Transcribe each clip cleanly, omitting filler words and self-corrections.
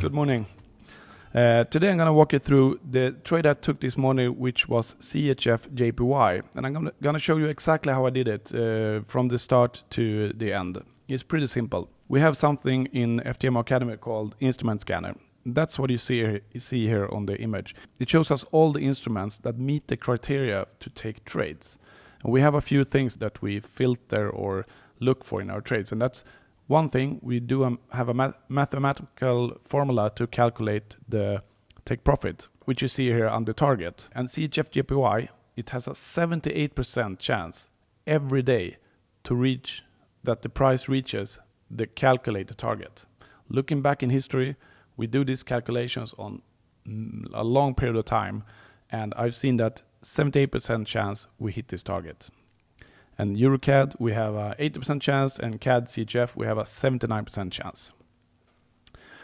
good morning. Today I'm going to walk you through the trade I took this morning, which was CHF JPY, and I'm going to show you exactly how I did it from the start to the end. It's pretty simple. We have something in FTMO Academy called Instrument Scanner. That's what you see here on the image. It shows us all the instruments that meet the criteria to take trades. And we have a few things that we filter or look for in our trades, and that's one thing. We do have a mathematical formula to calculate the take profit, which you see here on the target. And CHF JPY, it has a 78% chance every day to reach that the price reaches the calculated target. Looking back in history, we do these calculations on a long period of time, and I've seen that 78% chance we hit this target. And EuroCAD, we have a 80% chance, and CAD CHF, we have a 79% chance.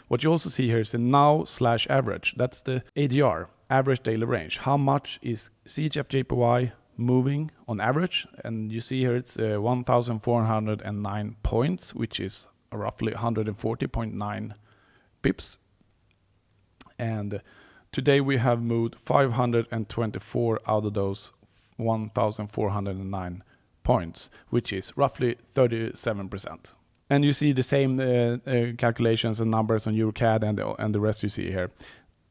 What you also see here is the now/average. That's the ADR, average daily range. How much is CHF JPY moving on average? And you see here it's 1,409 points, which is roughly 140.9 pips. And today we have moved 524 out of those 1,409 points, which is roughly 37%. And you see the same calculations and numbers on EuroCAD and the rest you see here.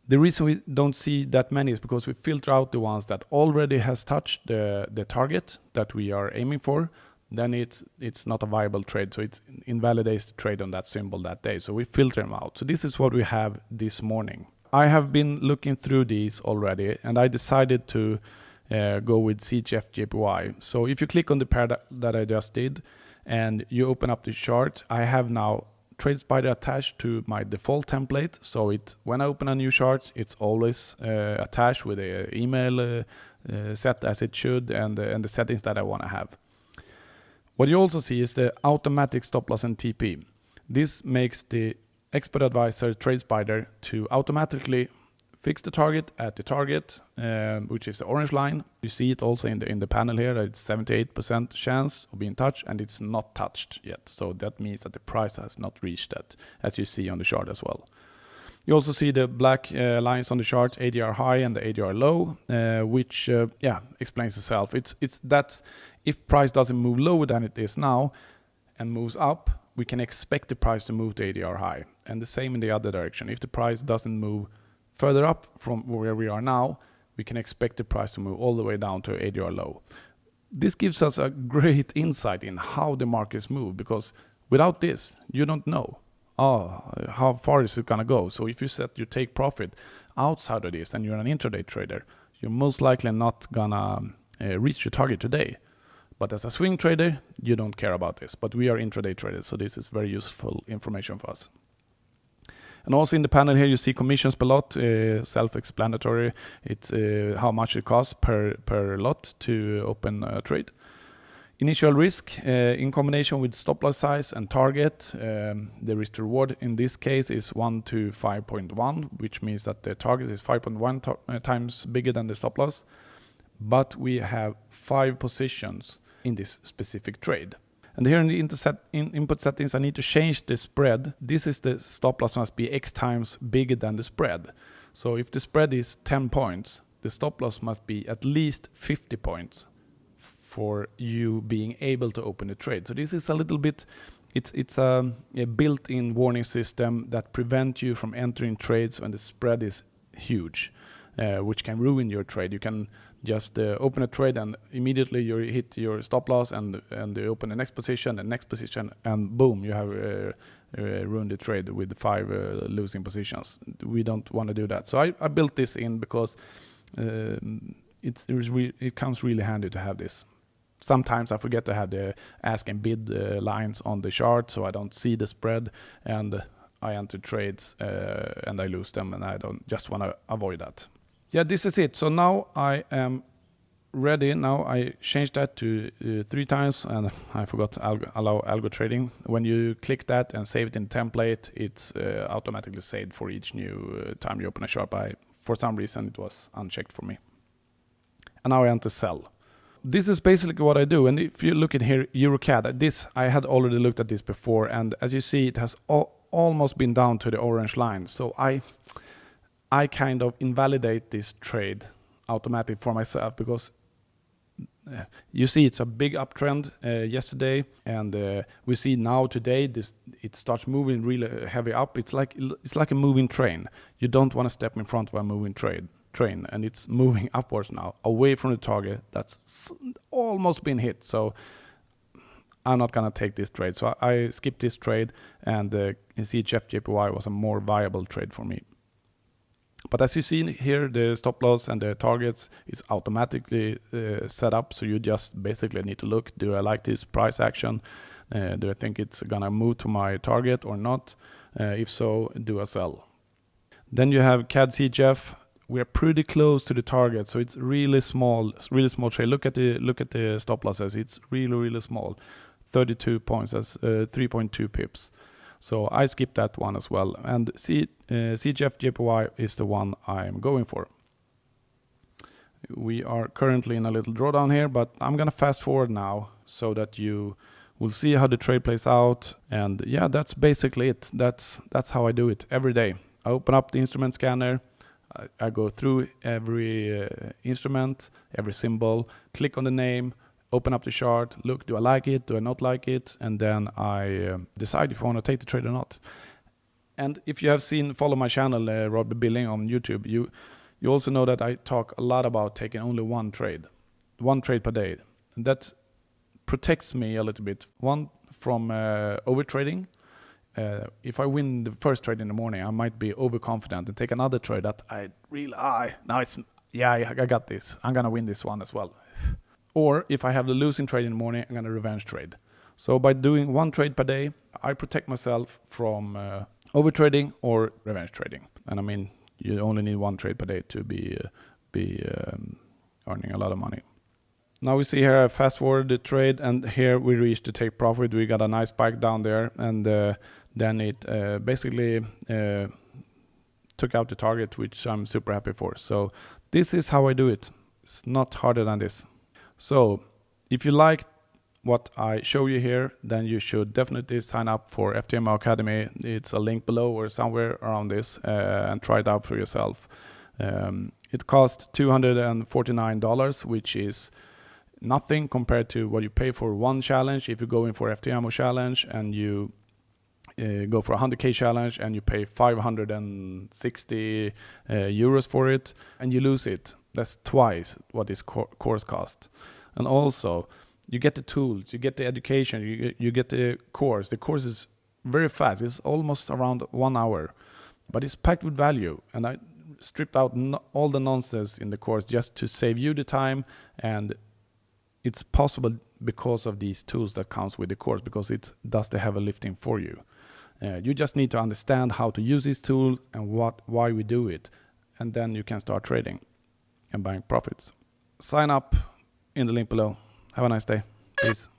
The reason we don't see that many is because we filter out the ones that already has touched the target that we are aiming for. Then it's not a viable trade, so it invalidates the trade on that symbol that day. So we filter them out. So this is what we have this morning. I have been looking through these already, and I decided to go with CHF JPY. So if you click on the pair that I just did and you open up the chart, I have now TradeSpider attached to my default template. So when I open a new chart, it's always attached with an email set as it should and the settings that I want to have. What you also see is the automatic stop loss and TP. This makes the Expert Advisor TradeSpider to automatically fix the target at the target, which is the orange line. You see it also in the panel here. It's 78% chance of being touched, and it's not touched yet. So that means that the price has not reached that, as you see on the chart as well. You also see the black lines on the chart, ADR high and the ADR low, which explains itself. It's that if price doesn't move lower than it is now and moves up, we can expect the price to move to ADR high, and the same in the other direction. If the price doesn't move further up from where we are now, we can expect the price to move all the way down to ADR low. This gives us a great insight in how the markets move, because without this, you don't know how far is it going to go. So if you set your take profit outside of this and you're an intraday trader, you're most likely not going to reach your target today. But as a swing trader, you don't care about this. But we are intraday traders, so this is very useful information for us. And also in the panel here, you see commissions per lot, self-explanatory. It's how much it costs per lot to open a trade. Initial risk in combination with stop loss size and target. The risk to reward in this case is 1 to 5.1, which means that the target is 5.1 times bigger than the stop loss. But we have 5 positions in this specific trade. And here in the input settings, I need to change the spread. This is the stop loss must be X times bigger than the spread. So if the spread is 10 points, the stop loss must be at least 50 points for you being able to open the trade. So this is a little bit, it's a built-in warning system that prevents you from entering trades when the spread is huge, which can ruin your trade. You can just open a trade and immediately you hit your stop loss and you open the next position, and boom, you have ruined the trade with 5 losing positions. We don't want to do that. So I built this in because it comes really handy to have this. Sometimes I forget to have the ask and bid lines on the chart, so I don't see the spread, and I enter trades and I lose them, and I don't just want to avoid that. Yeah, this is it. So now I am ready. Now I changed that to 3 times, and I forgot to allow algo trading. When you click that and save it in template, it's automatically saved for each new time you open a chart. For some reason, it was unchecked for me. And now I enter sell. This is basically what I do. And if you look at here, EuroCAD, I had already looked at this before, and as you see, it has all almost been down to the orange line. So I kind of invalidate this trade automatically for myself, because you see it's a big uptrend yesterday, and we see now today it starts moving really heavy up. It's like a moving train. You don't want to step in front of a moving train, and it's moving upwards now away from the target that's almost been hit. So I'm not gonna take this trade. So I skipped this trade, and CHF JPY was a more viable trade for me. But as you see here, the stop loss and the targets is automatically set up. So you just basically need to look, do I like this price action? Do I think it's gonna move to my target or not? If so, do a sell. Then you have CAD CHF. We're pretty close to the target, so it's really small trade. Look at the stop losses. It's really small, 32 points. That's 3.2 pips. So I skipped that one as well. And CHF JPY is the one I'm going for. We are currently in a little drawdown here, but I'm gonna fast forward now so that you will see how the trade plays out. And yeah, that's basically it. That's how I do it every day. I open up the instrument scanner. I go through every instrument, every symbol, click on the name, open up the chart, look, do I like it, do I not like it, and then I decide if I want to take the trade or not. And if you have follow my channel, Robbie Billing on YouTube, you also know that I talk a lot about taking only one trade per day. And that protects me a little bit, one from overtrading. If I win the first trade in the morning, I might be overconfident and take another trade that I got this. I'm gonna win this one as well. Or if I have the losing trade in the morning, I'm gonna revenge trade. So by doing one trade per day, I protect myself from overtrading or revenge trading. And I mean, you only need one trade per day to be earning a lot of money. Now we see here, I fast forward the trade, and here we reached the take profit. We got a nice spike down there, and then it basically took out the target, which I'm super happy for. So this is how I do it. It's not harder than this. So if you like what I show you here, then you should definitely sign up for FTMO Academy. It's a link below or somewhere around this, and try it out for yourself. It costs $249, which is nothing compared to what you pay for one challenge. If you go in for FTMO challenge and you go for a 100k challenge and you pay 560 euros for it and you lose it, that's twice what this course cost. And also you get the tools, you get the education, you get the course. The course is very fast. It's almost around 1 hour, but it's packed with value. And I stripped out all the nonsense in the course just to save you the time, and it's possible because of these tools that comes with the course, because it does the heavy lifting for you. You just need to understand how to use these tools and why we do it, and then you can start trading and buying profits. Sign up in the link below. Have a nice day. Peace.